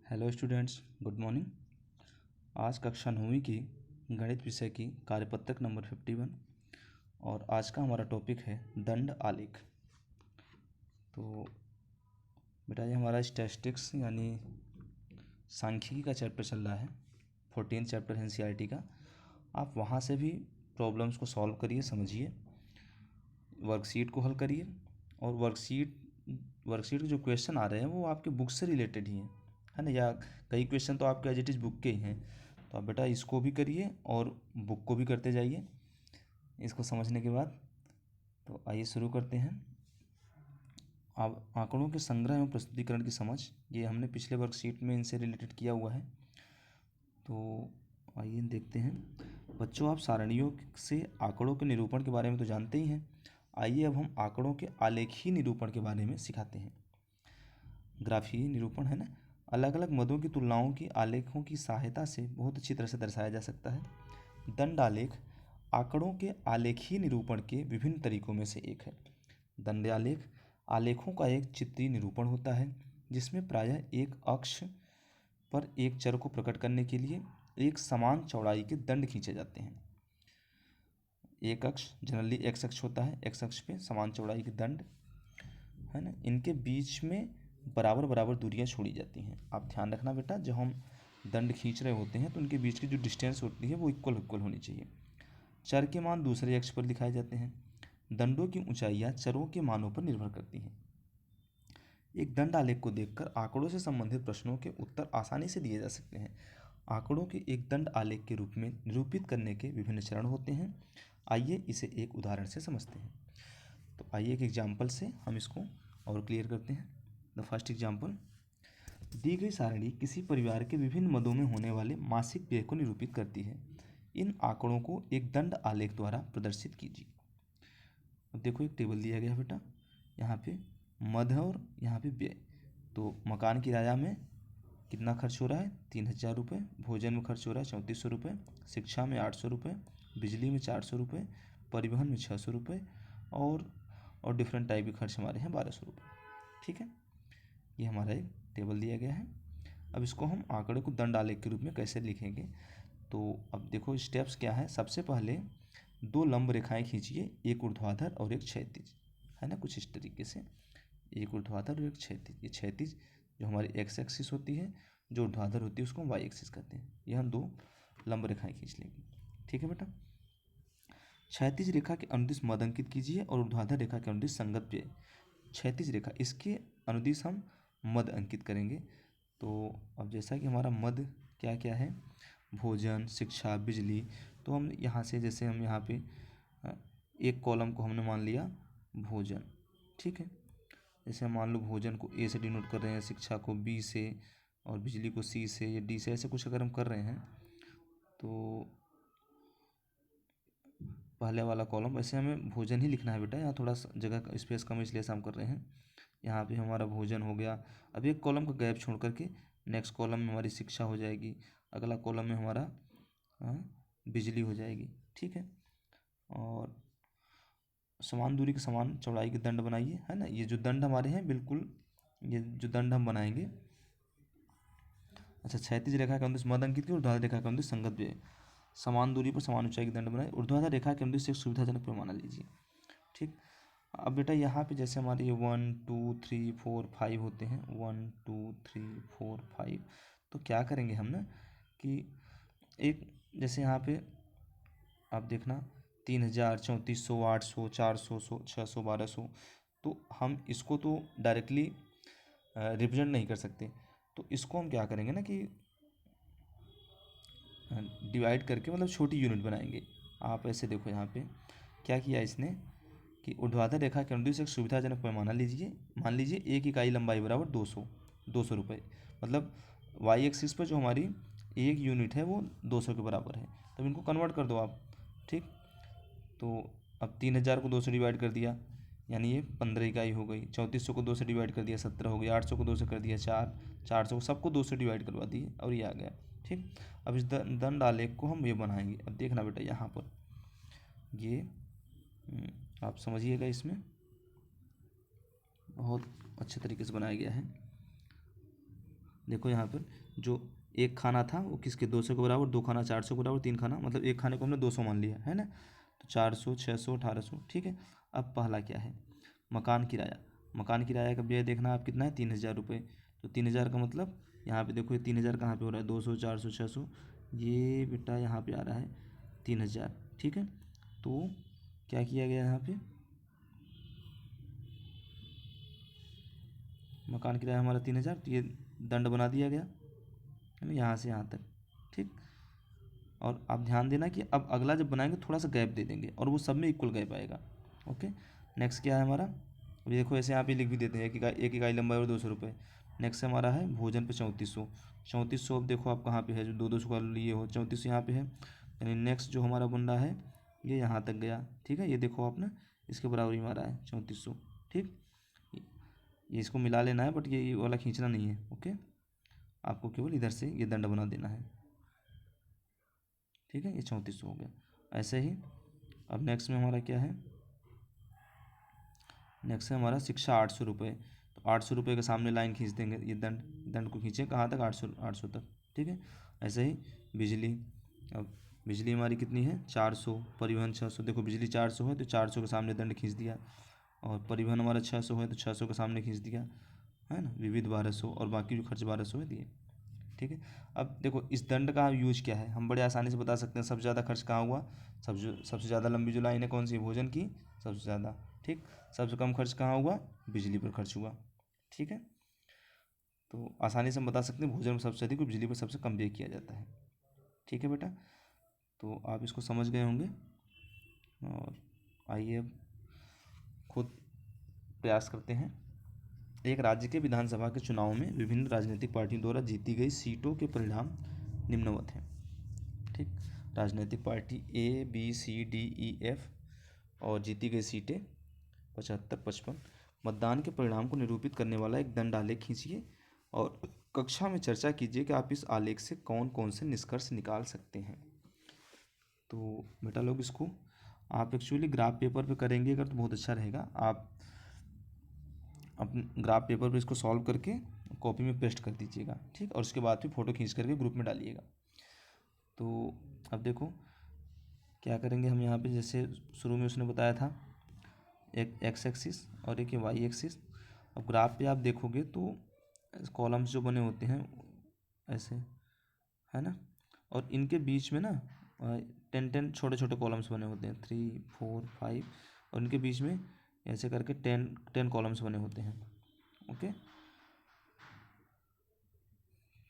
Hello students, good morning. आज कक्षा 9वीं की गणित विषय की कार्यपत्रक नंबर 51 और आज का हमारा टॉपिक है दंड आलेख। तो बेटा ये हमारा स्टैटिस्टिक्स यानी सांख्यिकी का चैप्टर चल रहा है, 14 चैप्टर एनसीईआरटी का। आप वहाँ से भी प्रॉब्लम्स को सॉल्व करिए, समझिए, वर्कशीट को हल करिए और वर्कशीट के जो क्वेश्चन आ रहे हैं वो आपके बुक से रिलेटेड ही हैं, है ना। या कई क्वेश्चन तो आपके एज इट इज़ बुक के ही हैं। तो आप बेटा इसको भी करिए और बुक को भी करते जाइए इसको समझने के बाद। तो आइए शुरू करते हैं। अब आंकड़ों के संग्रह एवं प्रस्तुतिकरण की समझ, ये हमने पिछले वर्कशीट में इनसे रिलेटेड किया हुआ है। तो आइए देखते हैं। बच्चों, आप सारणियों से आंकड़ों के निरूपण के बारे में तो जानते ही हैं। आइए अब हम आंकड़ों के आलेखीय निरूपण के बारे में सिखाते हैं। ग्राफीय निरूपण है ना, अलग अलग मदों की तुलनाओं की आलेखों की सहायता से बहुत अच्छी तरह से दर्शाया जा सकता है। दंड आलेख आंकड़ों के आलेखीय निरूपण के विभिन्न तरीकों में से एक है। दंड आलेख आलेखों का एक चित्रीय निरूपण होता है जिसमें प्रायः एक अक्ष पर एक चर को प्रकट करने के लिए एक समान चौड़ाई के दंड खींचे जाते हैं। एक अक्ष जनरली एक्स अक्ष होता है, एक्स अक्ष पे समान चौड़ाई के दंड, है ना। इनके बीच में बराबर बराबर दूरियां छोड़ी जाती हैं। आप ध्यान रखना बेटा, जब हम दंड खींच रहे होते हैं तो उनके बीच की जो डिस्टेंस होती है वो इक्वल होनी चाहिए। चर के मान दूसरे अक्ष पर दिखाए जाते हैं। दंडों की ऊंचाइयां चरों के मानों पर निर्भर करती हैं। एक दंड आलेख को देखकर आंकड़ों से संबंधित प्रश्नों के उत्तर आसानी से दिए जा सकते हैं। आंकड़ों के एक दंड आलेख के रूप में निरूपित करने के विभिन्न चरण होते हैं। आइए इसे एक उदाहरण से समझते हैं। तो आइए एक एग्जाम्पल से हम इसको और क्लियर करते हैं। द फर्स्ट एग्जाम्पल, दी गई सारणी किसी परिवार के विभिन्न मदों में होने वाले मासिक व्यय को निरूपित करती है। इन आंकड़ों को एक दंड आलेख द्वारा प्रदर्शित कीजिए। अब देखो एक टेबल दिया गया बेटा, यहाँ पे मद है और यहाँ पे व्यय। तो मकान किराया में कितना खर्च हो रहा है, 3000 रुपये। भोजन में खर्च हो रहा है 3400 रुपये। शिक्षा में 800 रुपये। बिजली में 400 रुपये। परिवहन में 600 रुपये और डिफरेंट टाइप के खर्च हमारे हैं 1200 रुपये। ठीक है, ये हमारा एक टेबल दिया गया है। अब इसको हम आंकड़े को दंड आलेख के रूप में कैसे लिखेंगे, तो अब देखो स्टेप्स क्या है। सबसे पहले दो लंब रेखाएं खींचिए, एक ऊर्ध्वाधर और एक क्षैतिज, है ना, कुछ इस तरीके से। एक ऊर्ध्वाधर और एक क्षैतिज। ये क्षैतिज जो हमारी एक्स एक्सिस होती है, जो ऊर्ध्वाधर होती है उसको हम वाई एक्सिस कहते हैं। ये हम दो लंब रेखाएं खींच लेंगे। ठीक है बेटा, क्षैतिज रेखा के अनुदिश मद अंकित कीजिए और ऊर्ध्वाधर रेखा के अनुदिश संगत व्यय। क्षैतिज रेखा, इसके अनुदिश हम मद अंकित करेंगे। तो अब जैसा कि हमारा मद क्या क्या है, भोजन, शिक्षा, बिजली, तो हम यहाँ से जैसे हम यहाँ पे एक कॉलम को हमने मान लिया भोजन। ठीक है, जैसे हम मान लो भोजन को ए से डिनोट कर रहे हैं, शिक्षा को बी से और बिजली को सी से या डी से, ऐसे कुछ अगर हम कर रहे हैं तो पहले वाला कॉलम, वैसे हमें भोजन ही लिखना है बेटा। यहाँ थोड़ा जगह का स्पेस कम इसलिए से हम कर रहे हैं। यहाँ पे हमारा भोजन हो गया। अब एक कॉलम का गैप छोड़ करके नेक्स्ट कॉलम में हमारी शिक्षा हो जाएगी, अगला कॉलम में हमारा बिजली हो जाएगी। ठीक है, और समान दूरी के समान चौड़ाई के दंड बनाइए, है ना। ये जो दंड हमारे हैं, बिल्कुल ये जो दंड हम बनाएंगे, अच्छा, क्षैतिज रेखा के अनुदिश मद अंकित की, ऊर्ध्वाधर रेखा के अनुदिश संगत व्यय। समान दूरी पर समान ऊंचाई के दंड बनाए, ऊर्ध्वाधर रेखा के अनुदिश एक सुविधाजनक पैमाना लीजिए। ठीक, अब बेटा यहाँ पे जैसे हमारे ये 1 2 3 4 5 होते हैं, 1 2 3 4 5, तो क्या करेंगे हम ना कि एक जैसे यहाँ पे आप देखना 3000, 3400, 800, 400, 600, 1200, तो हम इसको तो डायरेक्टली रिप्रेजेंट नहीं कर सकते। तो इसको हम क्या करेंगे ना कि डिवाइड करके मतलब छोटी यूनिट बनाएंगे। आप ऐसे देखो यहाँ पे क्या किया इसने कि ऊर्ध्वाधर रेखा के अनुदिश एक सुविधाजनक पैमाना लीजिए। मान लीजिए एक इकाई लंबाई बराबर 200 रुपये, मतलब वाई एक्सिस पर जो हमारी एक यूनिट है वो 200 के बराबर है। तब इनको कन्वर्ट कर दो आप। ठीक, तो अब 3000 को 2 से डिवाइड कर दिया, यानी ये 15 इकाई हो गई। 3400 को 2 से डिवाइड कर दिया, 17 हो गई। 800 को 2 से कर दिया 4, 400 को सबको 2 से डिवाइड करवा दिए और ये आ गया। ठीक, अब इस दंड आलेख को हम ये बनाएंगे। अब देखना बेटा यहाँ पर ये आप समझिएगा, इसमें बहुत अच्छे तरीके से बनाया गया है। देखो यहाँ पर जो एक खाना था वो किसके 200 के बराबर, दो खाना 400 के बराबर, तीन खाना मतलब एक खाने को हमने 200 मान लिया है ना। तो 400, 600, 1800, ठीक है। अब पहला क्या है, मकान किराया। मकान किराया का व्यय देखना आप कितना है, 3000 रुपये। तो 3000 का मतलब यहाँ पे देखो, ये 3000 कहाँ पे हो रहा है, 200, 400, 600, ये बेटा यहाँ पे आ रहा है 3000, ठीक है। तो क्या किया गया यहाँ पे, मकान किराया हमारा 3000, तो ये दंड बना दिया गया है ना, यहाँ से यहाँ तक, ठीक। और आप ध्यान देना कि अब अगला जब बनाएंगे थोड़ा सा गैप दे देंगे और वो सब में इक्वल गैप आएगा। ओके। नेक्स्ट क्या है हमारा, अभी देखो ऐसे यहाँ पे लिख भी देते हैं, एक इकाई लंबाई और 200 रुपये। नेक्स्ट हमारा है भोजन पे 3400। 3400 अब देखो आप कहाँ पे है, जो 200 का लिए हो, 3400 यहाँ पे है। यानी नेक्स्ट जो हमारा बन रहा है ये यहाँ तक गया, ठीक है। ये देखो आपने इसके बराबरी मारा है 3400, ठीक। ये इसको मिला लेना है, बट ये वाला खींचना नहीं है। ओके, आपको केवल इधर से ये दंड बना देना है, ठीक है। ये 3400 हो गया। ऐसे ही अब नेक्स्ट में हमारा क्या है, नेक्स्ट है हमारा शिक्षा 800 रुपये। तो 800 रुपये के सामने लाइन खींच देंगे, ये दंड दंड को खींचे कहाँ तक, 800, 800 तक, ठीक है। ऐसे ही बिजली, अब बिजली हमारी कितनी है 400, परिवहन 600। देखो बिजली 400 है तो 400 के सामने दंड खींच दिया, और परिवहन हमारा 600 है तो 600 के सामने खींच दिया, है ना। विविध 1200 और बाकी जो खर्च 1200 है दिए, ठीक है। अब देखो इस दंड का यूज क्या है, हम बड़े आसानी से बता सकते हैं। सबसे ज़्यादा खर्च कहाँ हुआ, सबसे ज़्यादा लंबी जो लाइन है कौन सी, भोजन की, सबसे ज़्यादा, ठीक। सबसे कम खर्च कहाँ हुआ, बिजली पर खर्च हुआ, ठीक है। तो आसानी से हम बता सकते हैं भोजन में सबसे अधिक, बिजली पर सबसे कम व्यय किया जाता है, ठीक है बेटा। तो आप इसको समझ गए होंगे, और आइए अब खुद प्रयास करते हैं। एक राज्य के विधानसभा के चुनाव में विभिन्न राजनीतिक पार्टियों द्वारा जीती गई सीटों के परिणाम निम्नवत हैं, ठीक। राजनीतिक party A B C D E F और जीती गई सीटें 75, 55। मतदान के परिणाम को निरूपित करने वाला एक दंड आलेख खींचिए और कक्षा में चर्चा कीजिए कि आप इस आलेख से कौन कौन से निष्कर्ष निकाल सकते हैं। तो बेटा लोग इसको आप एक्चुअली ग्राफ पेपर पे करेंगे अगर तो बहुत अच्छा रहेगा। आप अपने ग्राफ पेपर पे इसको सॉल्व करके कॉपी में पेस्ट कर दीजिएगा, ठीक। और उसके बाद फिर फ़ोटो खींच करके ग्रुप में डालिएगा। तो अब देखो क्या करेंगे हम यहाँ पे, जैसे शुरू में उसने बताया था एक एक्स एक्सिस और एक वाई एक्सिस। अब ग्राफ पे आप देखोगे तो कॉलम्स जो बने होते हैं ऐसे, है ना। और इनके बीच में ना 10 10 छोटे छोटे कॉलम्स बने होते हैं, 3 4 5, और इनके बीच में ऐसे करके 10 10 कॉलम्स बने होते हैं। ओके,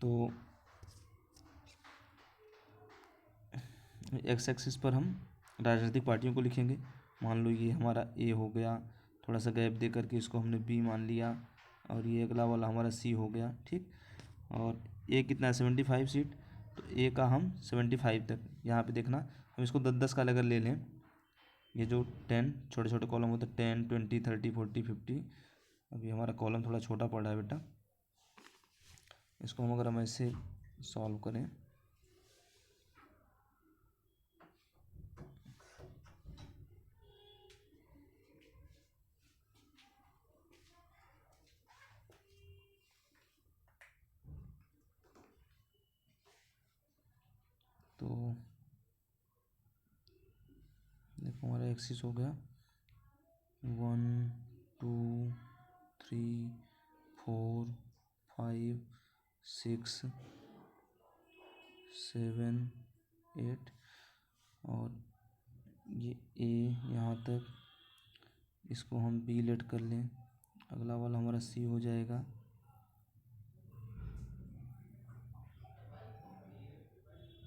तो एक्स एक्सिस पर हम राजनीतिक पार्टियों को लिखेंगे। मान लो ये हमारा ए हो गया, थोड़ा सा गैप दे करके इसको हमने बी मान लिया, और ये अगला वाला हमारा सी हो गया, ठीक। और ए कितना है 75 सीट, तो ए का हम 75 तक यहाँ पे देखना। हम इसको 10 10 का अगर ले लें, ये जो 10 छोटे छोटे कॉलम होते हैं 10 20 30 40 50। अभी हमारा कॉलम थोड़ा छोटा पड़ रहा है बेटा, इसको हम अगर हम ऐसे सॉल्व करें, तो देखो हमारा एक्सिस हो गया 1 2 3 4 5 6 7 8, और ये ए यहाँ तक, इसको हम बी लेट कर लें, अगला वाला हमारा सी हो जाएगा,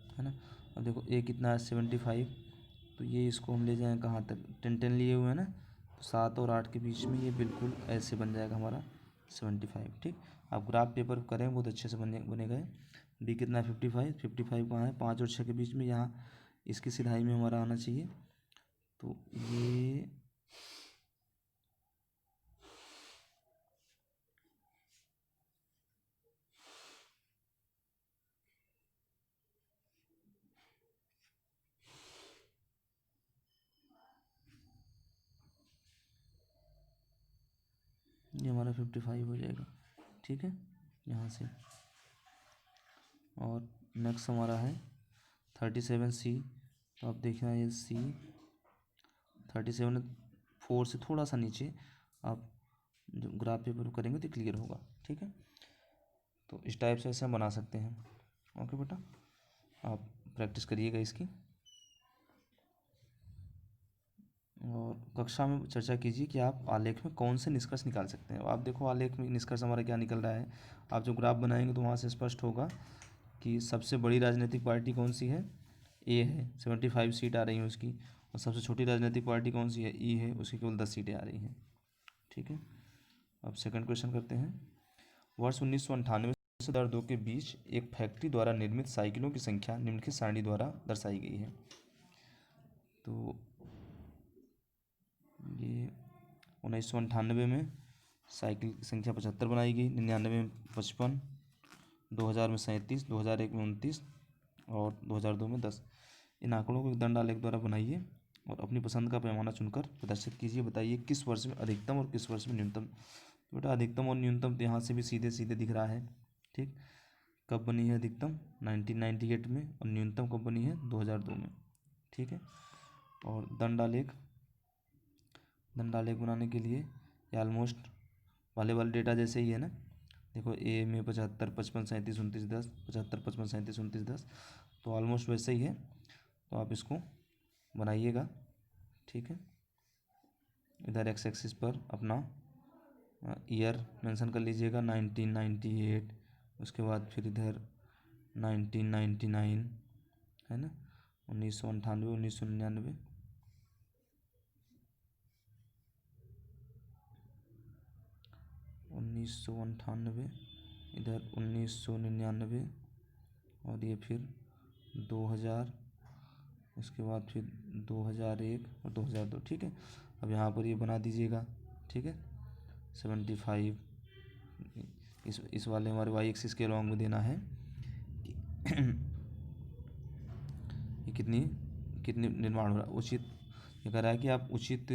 है ना। अब देखो ए कितना है 75, तो ये इसको हम ले जाएँ कहाँ तक, 10 10 लिए हुए हैं ना, तो 7 और 8 के बीच में ये बिल्कुल ऐसे बन जाएगा हमारा 75, ठीक। आप ग्राफ पेपर करें बहुत अच्छे से बनेगा। बी कितना है 55, 55 कहाँ है 5 और 6 के बीच में, यहाँ इसकी सिधाई में हमारा आना चाहिए। तो ये हमारा 55 हो जाएगा, ठीक है, यहाँ से। और नेक्स्ट हमारा है 37C। तो आप देखना ये C 37 4 से थोड़ा सा नीचे आप जो ग्राफ पेपर करेंगे तो क्लियर होगा। ठीक है, तो इस टाइप से ऐसे हम बना सकते हैं। ओके बेटा, आप प्रैक्टिस करिएगा इसकी और कक्षा में चर्चा कीजिए कि आप आलेख में कौन से निष्कर्ष निकाल सकते हैं। आप देखो आलेख में निष्कर्ष हमारा क्या निकल रहा है। आप जो ग्राफ बनाएंगे तो वहाँ से स्पष्ट होगा कि सबसे बड़ी राजनीतिक पार्टी कौन सी है, ए है, 75 सीट आ रही हैं उसकी। और सबसे छोटी राजनीतिक पार्टी कौन सी है, ई है, उसकी केवल 10 सीटें आ रही हैं। ठीक है, अब सेकंड क्वेश्चन करते हैं। वर्ष 1998 से 2002 के बीच एक फैक्ट्री द्वारा निर्मित साइकिलों की संख्या निम्नलिखित सारणी द्वारा दर्शाई गई है। तो ये 1998 में साइकिल की संख्या 75 बनाई गई, 99 में 55, 2000 में 37, 2001 में 29 और 2002 में 10। इन आंकड़ों को एक दंड आलेख द्वारा बनाइए और अपनी पसंद का पैमाना चुनकर प्रदर्शित कीजिए। बताइए किस वर्ष में अधिकतम और किस वर्ष में न्यूनतम। तो बेटा अधिकतम और न्यूनतम तो यहाँ से भी सीधे सीधे दिख रहा है। ठीक, कब बनी है अधिकतम 1998 में और न्यूनतम कब बनी है 2002 में। ठीक है, और दंड आलेख बनाने के लिए ये ऑलमोस्ट वाले डेटा जैसे ही है ना। देखो ए में 75, 55, 37, 29, 10, 75, 55, 37, 29, 10, तो ऑलमोस्ट वैसे ही है। तो आप इसको बनाइएगा। ठीक है, इधर एक्स एक्सिस पर अपना ईयर मेंशन कर लीजिएगा 1998, उसके बाद फिर इधर 1999 है ना, 1998, 1999, 1998, इधर 1999 और ये फिर 2000, उसके बाद फिर 2001 और 2002। ठीक है, अब यहाँ पर ये बना दीजिएगा। ठीक है, 75 इस वाले हमारे वाई एक्सिस के अलॉन्ग में देना है ये कितनी कितनी निर्माण हो रहा है। उचित ये कह रहा है कि आप उचित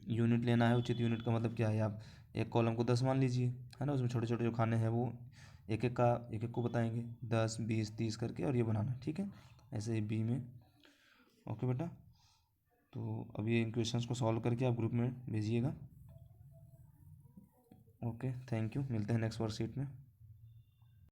यूनिट लेना है। उचित यूनिट का मतलब क्या है, आप एक कॉलम को 10 मान लीजिए, है ना, उसमें छोटे छोटे जो खाने हैं वो एक एक को बताएंगे 10, 20, 30 करके, और ये बनाना। ठीक है, ऐसे ही बी में। ओके बेटा, तो अभी इन क्वेश्चंस को सॉल्व करके आप ग्रुप में भेजिएगा। ओके, थैंक यू, मिलते हैं नेक्स्ट वर्कशीट में।